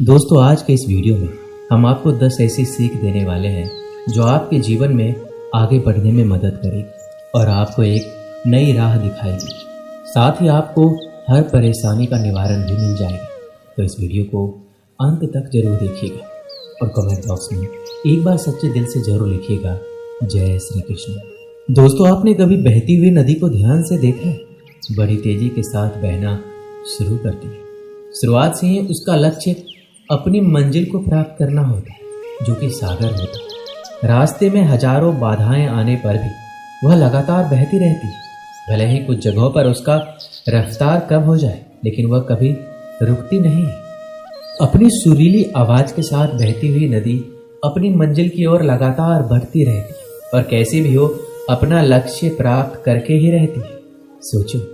दोस्तों, आज के इस वीडियो में हम आपको 10 ऐसी सीख देने वाले हैं जो आपके जीवन में आगे बढ़ने में मदद करेगी और आपको एक नई राह दिखाएगी। साथ ही आपको हर परेशानी का निवारण भी मिल जाएगा। तो इस वीडियो को अंत तक जरूर देखिएगा और कमेंट बॉक्स में एक बार सच्चे दिल से जरूर लिखिएगा, जय श्री कृष्ण। दोस्तों, आपने कभी बहती हुई नदी को ध्यान से देखा है? बड़ी तेजी के साथ बहना शुरू करती है। शुरुआत से ही उसका लक्ष्य अपनी मंजिल को प्राप्त करना होता है, जो कि सागर होता है। रास्ते में हजारों बाधाएं आने पर भी वह लगातार बहती रहती है। भले ही कुछ जगहों पर उसका रफ्तार कम हो जाए, लेकिन वह कभी रुकती नहीं है। अपनी सुरीली आवाज के साथ बहती हुई नदी अपनी मंजिल की ओर लगातार बढ़ती रहती है और कैसे भी हो अपना लक्ष्य प्राप्त करके ही रहती है। सोचो,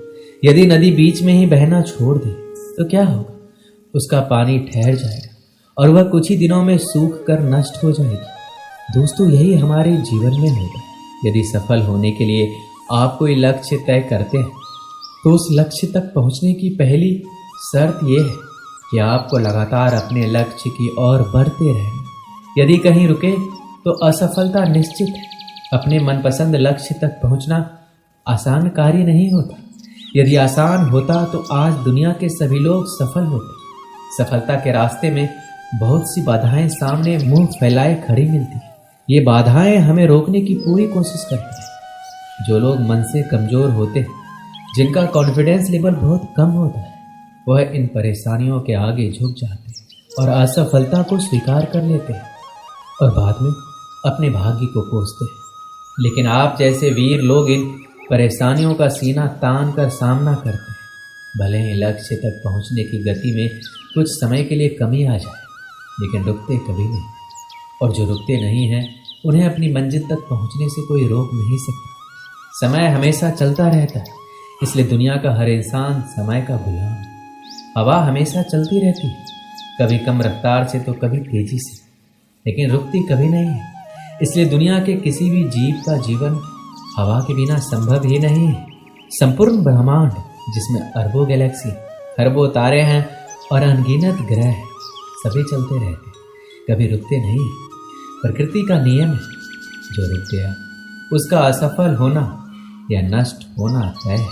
यदि नदी बीच में ही बहना छोड़ दे तो क्या होगा? उसका पानी ठहर जाएगा और वह कुछ ही दिनों में सूख कर नष्ट हो जाएगी। दोस्तों, यही हमारे जीवन में होता है। यदि सफल होने के लिए आप कोई लक्ष्य तय करते हैं तो उस लक्ष्य तक पहुंचने की पहली शर्त यह है कि आपको लगातार अपने लक्ष्य की ओर बढ़ते रहना। यदि कहीं रुके तो असफलता निश्चित है। अपने मनपसंद लक्ष्य तक पहुंचना आसान कार्य नहीं होता। यदि आसान होता तो आज दुनिया के सभी लोग सफल होते। सफलता के रास्ते में बहुत सी बाधाएं सामने मुंह फैलाए खड़ी मिलती है। ये बाधाएं हमें रोकने की पूरी कोशिश करती हैं। जो लोग मन से कमजोर होते हैं, जिनका कॉन्फिडेंस लेवल बहुत कम होता है, वह इन परेशानियों के आगे झुक जाते हैं और असफलता को स्वीकार कर लेते हैं और बाद में अपने भाग्य को कोसते हैं। लेकिन आप जैसे वीर लोग इन परेशानियों का सीना तान कर सामना करते हैं। भले ही लक्ष्य तक पहुंचने की गति में कुछ समय के लिए कमी आ जाए, लेकिन रुकते कभी नहीं। और जो रुकते नहीं हैं, उन्हें अपनी मंजिल तक पहुंचने से कोई रोक नहीं सकता। समय हमेशा चलता रहता है, इसलिए दुनिया का हर इंसान समय का गुलाम है। हवा हमेशा चलती रहती है, कभी कम रफ्तार से तो कभी तेजी से, लेकिन रुकती कभी नहीं है। इसलिए दुनिया के किसी भी जीव का जीवन हवा के बिना संभव ही नहीं है। संपूर्ण ब्रह्मांड, जिसमें अरबों गैलेक्सी, खरबों तारे हैं और अनगिनत ग्रह हैं, सभी चलते रहते, कभी रुकते नहीं। प्रकृति का नियम है, जो रुक गया उसका असफल होना या नष्ट होना तय है।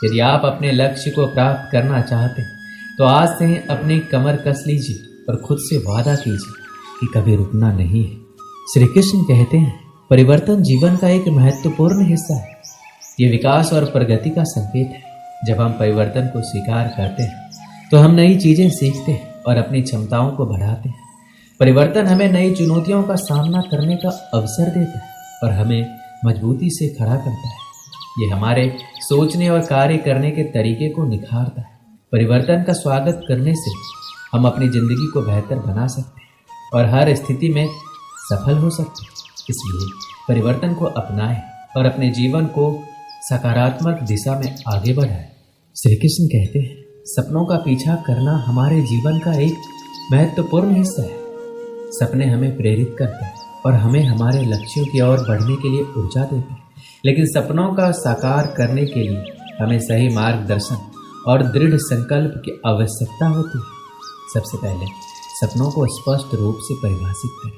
यदि आप अपने लक्ष्य को प्राप्त करना चाहते हैं तो आज से ही अपनी कमर कस लीजिए और खुद से वादा कीजिए कि कभी रुकना नहीं है। श्री कृष्ण कहते हैं, परिवर्तन जीवन का एक महत्वपूर्ण हिस्सा है। ये विकास और प्रगति का संकेत है। जब हम परिवर्तन को स्वीकार करते हैं तो हम नई चीजें सीखते हैं और अपनी क्षमताओं को बढ़ाते हैं। परिवर्तन हमें नई चुनौतियों का सामना करने का अवसर देता है और हमें मजबूती से खड़ा करता है। ये हमारे सोचने और कार्य करने के तरीके को निखारता है। परिवर्तन का स्वागत करने से हम अपनी जिंदगी को बेहतर बना सकते हैं और हर स्थिति में सफल हो सकते हैं। इसलिए परिवर्तन को अपनाएं और अपने जीवन को सकारात्मक दिशा में आगे बढ़ाएं। श्री कृष्ण कहते हैं, सपनों का पीछा करना हमारे जीवन का एक महत्वपूर्ण हिस्सा है। सपने हमें प्रेरित करते हैं और हमें हमारे लक्ष्यों की ओर बढ़ने के लिए ऊर्जा देते हैं। लेकिन सपनों का साकार करने के लिए हमें सही मार्गदर्शन और दृढ़ संकल्प की आवश्यकता होती है। सबसे पहले सपनों को स्पष्ट रूप से परिभाषित करें।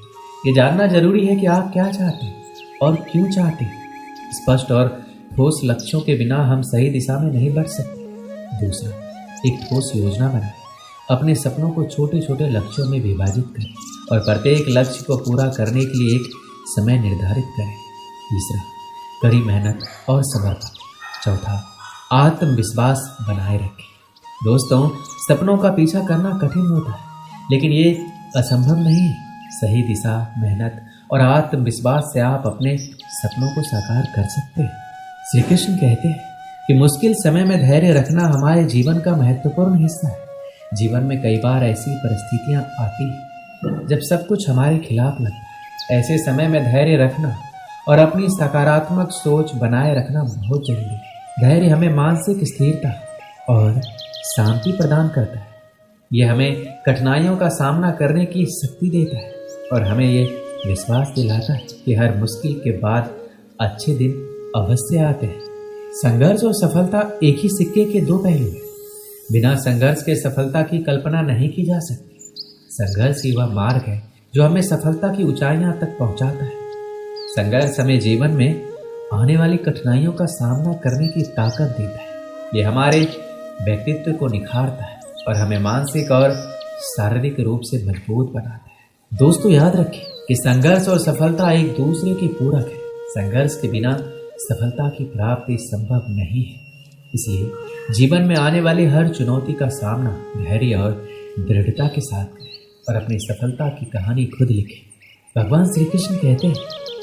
ये जानना जरूरी है कि आप क्या चाहते हैं और क्यों चाहते हैं। स्पष्ट और ठोस लक्ष्यों के बिना हम सही दिशा में नहीं बढ़ सकते। दूसरा, एक ठोस योजना बनाएं। अपने सपनों को छोटे छोटे लक्ष्यों में विभाजित करें और प्रत्येक लक्ष्य को पूरा करने के लिए एक समय निर्धारित करें। तीसरा, कड़ी मेहनत और समर्पण। चौथा, आत्मविश्वास बनाए रखें। दोस्तों, सपनों का पीछा करना कठिन होता है, लेकिन ये असंभव नहीं है। सही दिशा, मेहनत और आत्मविश्वास से आप अपने सपनों को साकार कर सकते हैं। श्री कृष्ण कहते हैं कि मुश्किल समय में धैर्य रखना हमारे जीवन का महत्वपूर्ण हिस्सा है। जीवन में कई बार ऐसी परिस्थितियां आती हैं जब सब कुछ हमारे खिलाफ लगता है। ऐसे समय में धैर्य रखना और अपनी सकारात्मक सोच बनाए रखना बहुत जरूरी है। धैर्य हमें मानसिक स्थिरता और शांति प्रदान करता है। यह हमें कठिनाइयों का सामना करने की शक्ति देता है और हमें ये विश्वास दिलाता है कि हर मुश्किल के बाद अच्छे दिन अवश्य आते हैं। संघर्ष और सफलता एक ही सिक्के के दो पहलू हैं। बिना संघर्ष के सफलता की कल्पना नहीं की जा सकती। संघर्ष ही वह मार्ग है जो हमें सफलता की ऊंचाइयां तक पहुंचाता है। संघर्ष हमें जीवन में आने वाली कठिनाइयों का सामना करने की ताकत देता है। ये हमारे व्यक्तित्व को निखारता है और हमें मानसिक और शारीरिक रूप से मजबूत बनाता है। दोस्तों, याद रखें कि संघर्ष और सफलता एक दूसरे के पूरक है। संघर्ष के बिना सफलता की प्राप्ति संभव नहीं है। इसलिए जीवन में आने वाली हर चुनौती का सामना धैर्य और दृढ़ता के साथ करें और अपनी सफलता की कहानी खुद लिखें। भगवान श्री कृष्ण कहते हैं,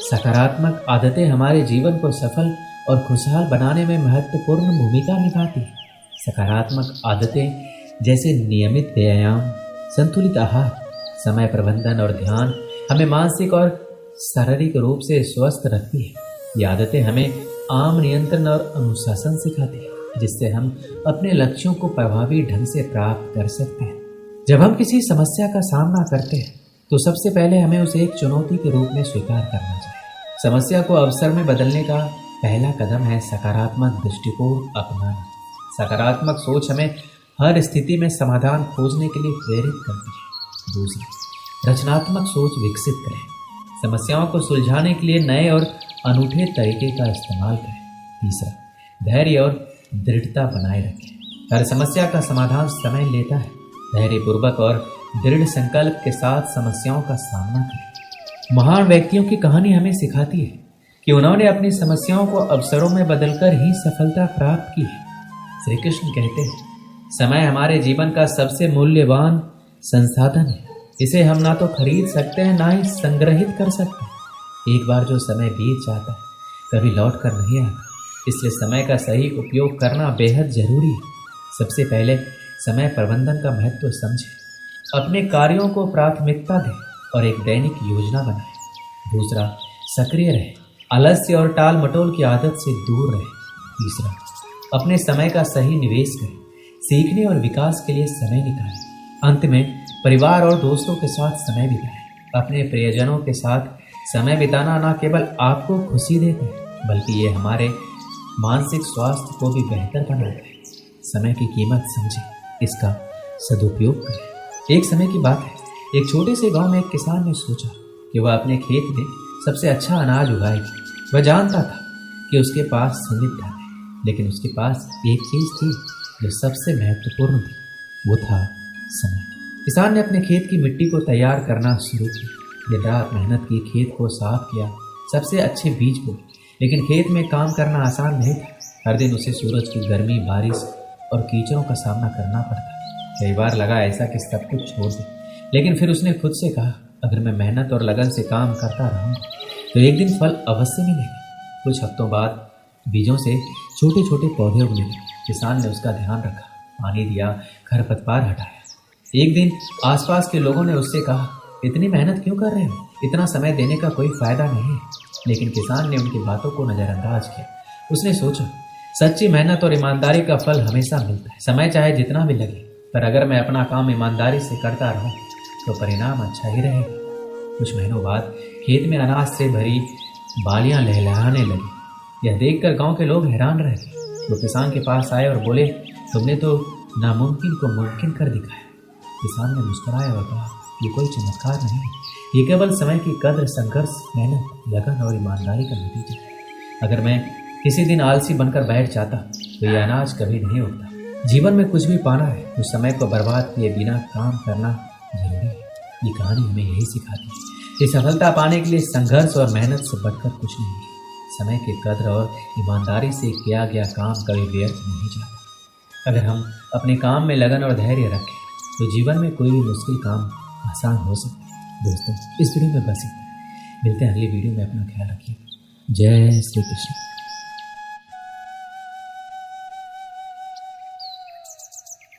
सकारात्मक आदतें हमारे जीवन को सफल और खुशहाल बनाने में महत्वपूर्ण भूमिका निभाती हैं। सकारात्मक आदतें जैसे नियमित व्यायाम, संतुलित आहार, समय प्रबंधन और ध्यान हमें मानसिक और शारीरिक रूप से स्वस्थ रखती है। ये आदतें हमें आम नियंत्रण और अनुशासन सिखाती है, जिससे हम अपने लक्ष्यों को प्रभावी ढंग से प्राप्त कर सकते हैं। जब हम किसी समस्या का सामना करते हैं तो सबसे पहले हमें उसे एक चुनौती के रूप में स्वीकार करना चाहिए। समस्या को अवसर में बदलने का पहला कदम है सकारात्मक दृष्टिकोण अपनाना। सकारात्मक सोच हमें हर स्थिति में समाधान खोजने के लिए प्रेरित करती है। दूसरा, रचनात्मक सोच विकसित करें। समस्याओं को सुलझाने के लिए नए और अनूठे तरीके का इस्तेमाल करें। तीसरा, धैर्य और दृढ़ता बनाए रखें। हर समस्या का समाधान समय लेता है। धैर्यपूर्वक और दृढ़ संकल्प के साथ समस्याओं का सामना करें। महान व्यक्तियों की कहानी हमें सिखाती है कि उन्होंने अपनी समस्याओं को अवसरों में बदलकर ही सफलता प्राप्त की है। श्री कृष्ण कहते हैं, समय हमारे जीवन का सबसे मूल्यवान संसाधन है। इसे हम ना तो खरीद सकते हैं, ना ही संग्रहित कर सकते हैं। एक बार जो समय बीत जाता है, कभी लौट कर नहीं आता। इसलिए समय का सही उपयोग करना बेहद जरूरी है। सबसे पहले समय प्रबंधन का महत्व समझें। अपने कार्यों को प्राथमिकता दें और एक दैनिक योजना बनाएं। दूसरा, सक्रिय रहें। आलस्य और टाल मटोल की आदत से दूर रहें। तीसरा, अपने समय का सही निवेश करें। सीखने और विकास के लिए समय निकालें। अंत में परिवार और दोस्तों के साथ समय बिताएं। अपने प्रियजनों के साथ समय बिताना न केवल आपको खुशी देता है, बल्कि ये हमारे मानसिक स्वास्थ्य को भी बेहतर बनाता है। समय की कीमत समझें, इसका सदुपयोग करें। एक समय की बात है, एक छोटे से गांव में एक किसान ने सोचा कि वह अपने खेत में सबसे अच्छा अनाज उगाएगा। वह जानता था कि उसके पास सीमित धन है, लेकिन उसके पास एक चीज थी जो सबसे महत्वपूर्ण थी, वो था समय। किसान ने अपने खेत की मिट्टी को तैयार करना शुरू किया। दिन रात मेहनत की, खेत को साफ किया, सबसे अच्छे बीज बोए। लेकिन खेत में काम करना आसान नहीं था। हर दिन उसे सूरज की गर्मी, बारिश और कीचड़ों का सामना करना पड़ता। कई बार लगा ऐसा कि सब कुछ छोड़ दे, लेकिन फिर उसने खुद से कहा, अगर मैं मेहनत और लगन से काम करता रहूं तो एक दिन फल अवश्य मिलेगा। कुछ हफ्तों बाद बीजों से छोटे छोटे पौधे उगने लगे। किसान ने उसका ध्यान रखा, पानी दिया, खरपतवार हटाया। एक दिन आसपास के लोगों ने उससे कहा, इतनी मेहनत क्यों कर रहे हो? इतना समय देने का कोई फायदा नहीं है। लेकिन किसान ने उनकी बातों को नजरअंदाज किया। उसने सोचा, सच्ची मेहनत और ईमानदारी का फल हमेशा मिलता है। समय चाहे जितना भी लगे, पर अगर मैं अपना काम ईमानदारी से करता रहूं तो परिणाम अच्छा ही रहेगा। कुछ महीनों बाद खेत में अनाज से भरी बालियां लहलहाने लगी। यह देखकर गांव के लोग हैरान रह गए। वो किसान के पास आए और बोले, तुमने तो नामुमकिन को मुमकिन कर दिखाया। किसान ने मुस्कुराया और कहा, ये कोई चमत्कार नहीं, ये केवल समय की कद्र, संघर्ष, मेहनत, लगन और ईमानदारी का नतीजा है। अगर मैं किसी दिन आलसी बनकर बैठ जाता तो ये अनाज कभी नहीं उगता। जीवन में कुछ भी पाना है तो समय को बर्बाद किए बिना काम करना जरूरी है। ये कहानी हमें यही सिखाती है कि सफलता पाने के लिए संघर्ष और मेहनत से बढ़कर कुछ नहीं है। समय की कद्र और ईमानदारी से किया गया काम कभी व्यर्थ नहीं जाता। अगर हम अपने काम में लगन और धैर्य रखें तो जीवन में कोई भी मुश्किल काम आसान हो सकता है। दोस्तों, इस वीडियो में बस इतना। मिलते हैं अगली वीडियो में। अपना ख्याल रखिए। जय श्री कृष्ण।